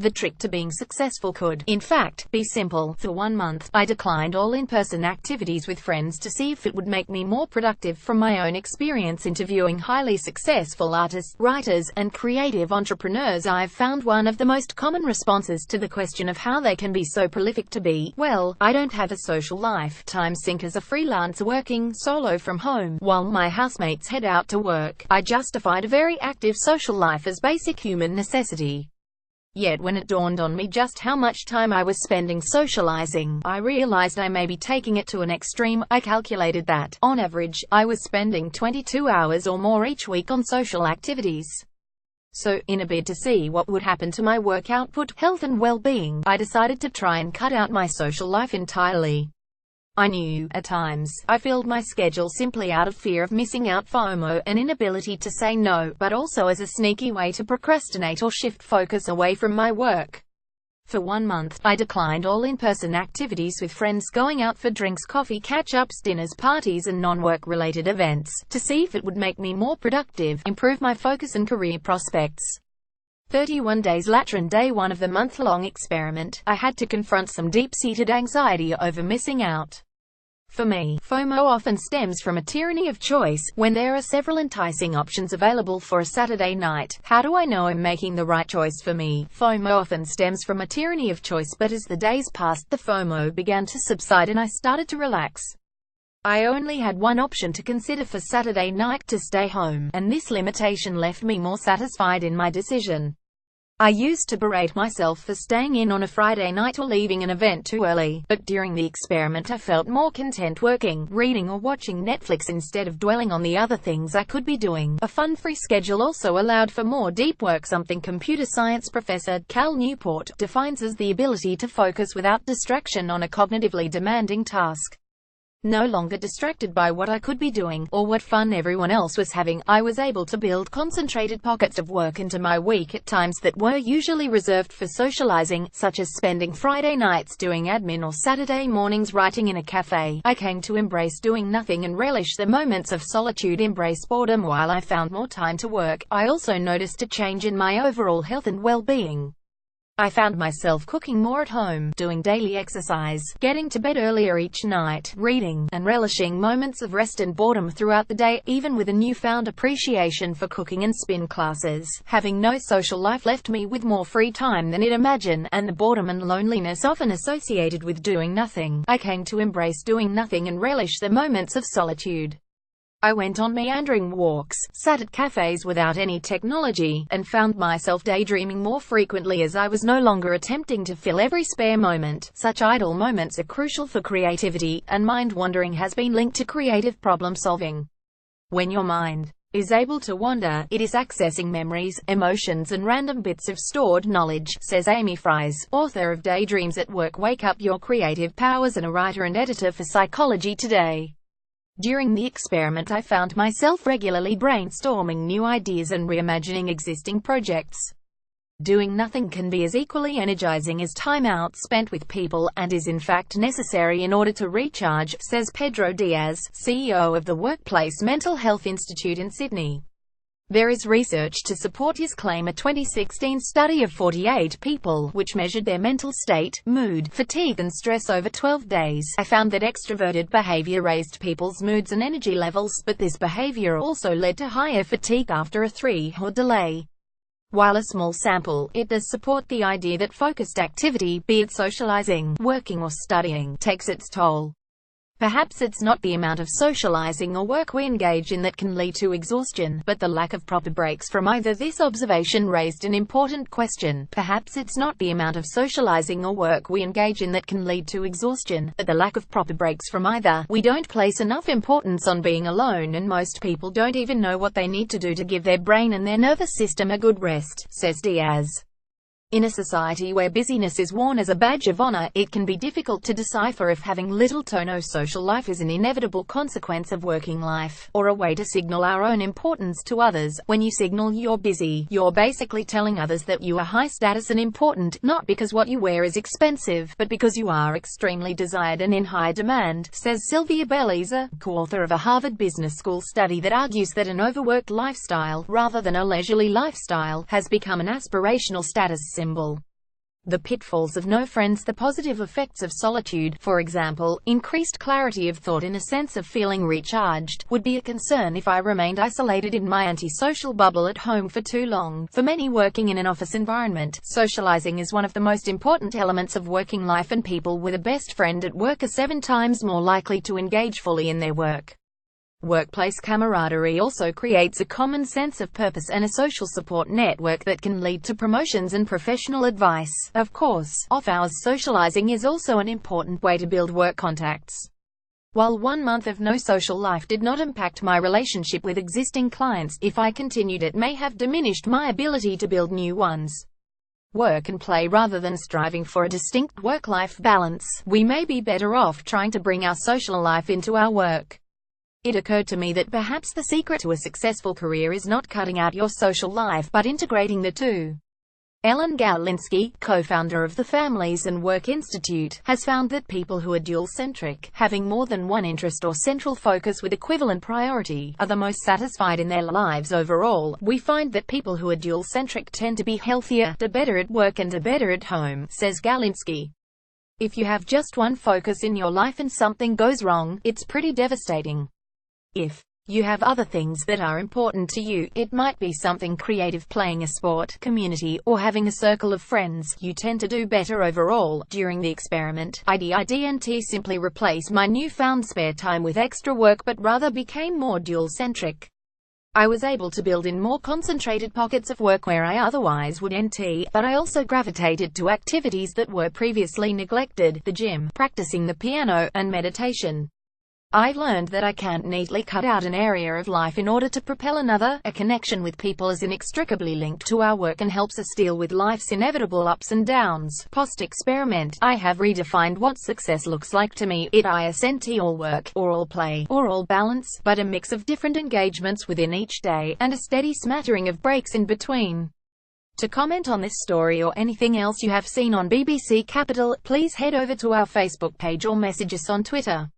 The trick to being successful could, in fact, be simple. For 1 month, I declined all in-person activities with friends to see if it would make me more productive. From my own experience interviewing highly successful artists, writers, and creative entrepreneurs, I've found one of the most common responses to the question of how they can be so prolific to be, "Well, I don't have a social life. Time sink as a freelancer working solo from home, while my housemates head out to work. I justified a very active social life as basic human necessity." Yet when it dawned on me just how much time I was spending socializing, I realized I may be taking it to an extreme. I calculated that, on average, I was spending 22 hours or more each week on social activities. So, in a bid to see what would happen to my work output, health and well-being, I decided to try and cut out my social life entirely. I knew, at times, I filled my schedule simply out of fear of missing out, FOMO, an inability to say no, but also as a sneaky way to procrastinate or shift focus away from my work. For 1 month, I declined all in-person activities with friends, going out for drinks, coffee, catch-ups, dinners, parties, and non-work related events, to see if it would make me more productive, improve my focus and career prospects. 31 days later, on day 1 of the month-long experiment, I had to confront some deep-seated anxiety over missing out. For me, FOMO often stems from a tyranny of choice. When there are several enticing options available for a Saturday night, how do I know I'm making the right choice for me? FOMO often stems from a tyranny of choice, but as the days passed, the FOMO began to subside and I started to relax. I only had one option to consider for Saturday night: to stay home, and this limitation left me more satisfied in my decision. I used to berate myself for staying in on a Friday night or leaving an event too early, but during the experiment I felt more content working, reading or watching Netflix instead of dwelling on the other things I could be doing. A fun-free schedule also allowed for more deep work, something computer science professor Cal Newport defines as the ability to focus without distraction on a cognitively demanding task. No longer distracted by what I could be doing, or what fun everyone else was having, I was able to build concentrated pockets of work into my week at times that were usually reserved for socializing, such as spending Friday nights doing admin or Saturday mornings writing in a cafe. I came to embrace doing nothing and relish the moments of solitude, embrace boredom while I found more time to work. I also noticed a change in my overall health and well-being. I found myself cooking more at home, doing daily exercise, getting to bed earlier each night, reading, and relishing moments of rest and boredom throughout the day, even with a newfound appreciation for cooking and spin classes. Having no social life left me with more free time than I'd imagine, and the boredom and loneliness often associated with doing nothing. I came to embrace doing nothing and relish the moments of solitude. I went on meandering walks, sat at cafes without any technology, and found myself daydreaming more frequently as I was no longer attempting to fill every spare moment. Such idle moments are crucial for creativity, and mind-wandering has been linked to creative problem-solving. When your mind is able to wander, it is accessing memories, emotions, and random bits of stored knowledge, says Amy Fries, author of Daydreams at Work, Wake Up Your Creative Powers, and a writer and editor for Psychology Today. During the experiment, I found myself regularly brainstorming new ideas and reimagining existing projects. Doing nothing can be as equally energizing as time out spent with people, and is in fact necessary in order to recharge, says Pedro Diaz, CEO of the Workplace Mental Health Institute in Sydney. There is research to support his claim. A 2016 study of 48 people, which measured their mental state, mood, fatigue and stress over 12 days, found that extroverted behavior raised people's moods and energy levels, but this behavior also led to higher fatigue after a 3-hour delay. While a small sample, it does support the idea that focused activity, be it socializing, working or studying, takes its toll. Perhaps it's not the amount of socializing or work we engage in that can lead to exhaustion, but the lack of proper breaks from either. This observation raised an important question. Perhaps it's not the amount of socializing or work we engage in that can lead to exhaustion, but the lack of proper breaks from either. We don't place enough importance on being alone, and most people don't even know what they need to do to give their brain and their nervous system a good rest, says Diaz. In a society where busyness is worn as a badge of honor, it can be difficult to decipher if having little to no social life is an inevitable consequence of working life, or a way to signal our own importance to others. When you signal you're busy, you're basically telling others that you are high status and important, not because what you wear is expensive, but because you are extremely desired and in high demand, says Sylvia Beliza, co-author of a Harvard Business School study that argues that an overworked lifestyle, rather than a leisurely lifestyle, has become an aspirational status symbol. The pitfalls of no friends. The positive effects of solitude, for example, increased clarity of thought and a sense of feeling recharged, would be a concern if I remained isolated in my antisocial bubble at home for too long. For many working in an office environment, socializing is one of the most important elements of working life, and people with a best friend at work are 7 times more likely to engage fully in their work. Workplace camaraderie also creates a common sense of purpose and a social support network that can lead to promotions and professional advice. Of course, off-hours socializing is also an important way to build work contacts. While 1 month of no social life did not impact my relationship with existing clients, if I continued it may have diminished my ability to build new ones. Work and play. Rather than striving for a distinct work-life balance, we may be better off trying to bring our social life into our work. It occurred to me that perhaps the secret to a successful career is not cutting out your social life, but integrating the two. Ellen Galinsky, co-founder of the Families and Work Institute, has found that people who are dual-centric, having more than one interest or central focus with equivalent priority, are the most satisfied in their lives overall. We find that people who are dual-centric tend to be healthier, do better at work and do better at home, says Galinsky. If you have just one focus in your life and something goes wrong, it's pretty devastating. If you have other things that are important to you, it might be something creative, playing a sport, community, or having a circle of friends, you tend to do better overall. During the experiment, I didn't simply replace my newfound spare time with extra work, but rather became more dual-centric. I was able to build in more concentrated pockets of work where I otherwise wouldn't, but I also gravitated to activities that were previously neglected: the gym, practicing the piano, and meditation. I learned that I can't neatly cut out an area of life in order to propel another. A connection with people is inextricably linked to our work and helps us deal with life's inevitable ups and downs. Post-experiment, I have redefined what success looks like to me. It isn't all work, or all play, or all balance, but a mix of different engagements within each day, and a steady smattering of breaks in between. To comment on this story or anything else you have seen on BBC Capital, please head over to our Facebook page or message us on Twitter.